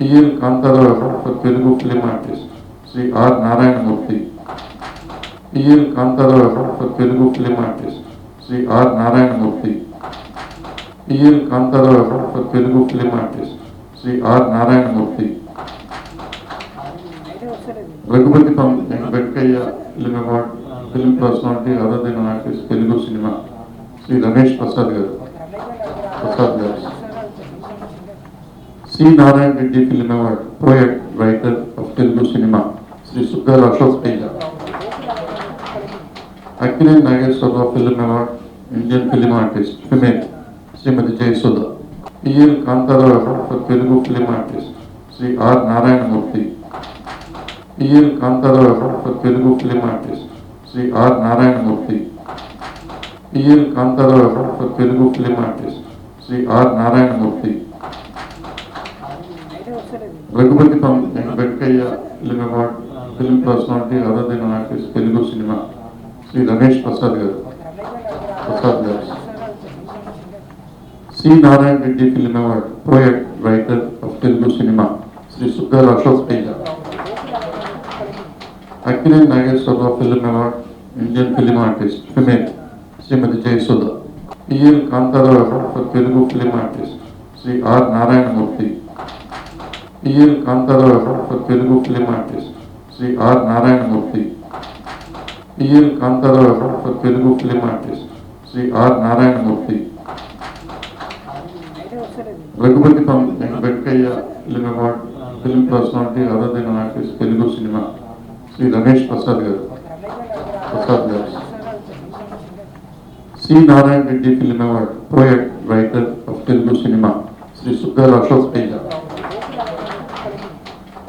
PL Kantarao Award for Telugu film artist Sri R. Narayanamurthy. PL Kantarao Award for Telugu film artist Sri R. Narayanamurthy. PL Kantarao Award for Telugu film artist Sri R. Narayanamurthy. Raghupati Venkayya Film Award Film Personality Other than an Artist Telugu Cinema Sri Ramesh Prasad garu. C. Narayan Reddy Film Award Poet Writer of Telugu Cinema Sri Sukkar Ashok Teja. Akkineeni Nageswara Film Award Indian Film Artist Female Srimati Jayasudha. PL Kantarao Award for Telugu Film Artist Sri R. Narayanamurthy. PL Kantarao Award for Telugu Film Artist Sri R. Narayanamurthy. PL Kantarao Award for Telugu Film Artist Sri R. Narayanamurthy. Raghupati Venkayya Film Award Film Personality Other than an Artist Telugu Cinema Sri Ramesh Prasad garu. C. Narayan Reddy Film Award Poet Writer of Telugu Cinema Sri Sukkar Ashok Teja. Akkineeni Nageswara Film Award Indian Film Artist Female Srimati Jayasudha. PL Kantarao Award for Telugu Film Artist Sri R. Narayanamurthy. PL Kantarao Award for Telugu Film Artist Sri R. Narayanamurthy. PL Kantarao Award for Telugu Film Artist Sri R. Narayanamurthy. Raghupati Venkayya Film Award Film Personality Other than an Artist Telugu Cinema Sri Ramesh Prasad garu. C. Narayan Reddy Film Award Poet Writer of Telugu Cinema Sri Sukkar Ashok Teja.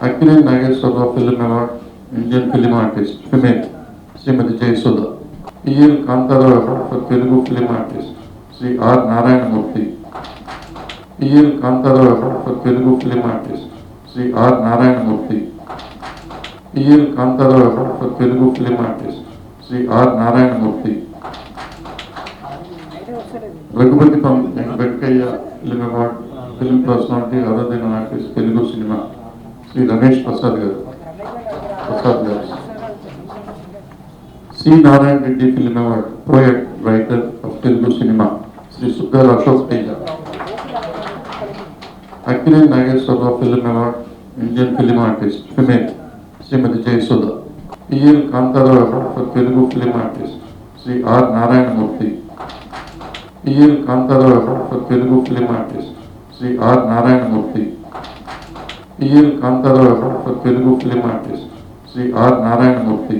Akkineeni Nageswara Film Award Indian Film Artist Female Srimati Jayasudha. PL Kantarao Award for Telugu Film Artist Sri R. Narayanamurthy. PL Kantarao Award for Telugu Film Artist Sri R. Narayanamurthy. PL Kantarao Award for Telugu Film Artist Sri R. Narayanamurthy. Raghupati Venkayya Film Award Film Personality Other than an Artist Telugu Cinema Sri Ramesh Prasad garu. C. Narayan Reddy Film Award Poet Writer of Telugu Cinema Sri Sukkar Ashok Teja. Akkineeni Nageswara Film Award Indian Film Artist Female Srimati Jayasudha. PL Kantarao Award for Telugu Film Artist Sri R. Narayanamurthy. PL Kantarao Award for Telugu Film Artist Sri R. Narayanamurthy. PL Kantarao Award for Telugu Film Artist Sri R. Narayanamurthy.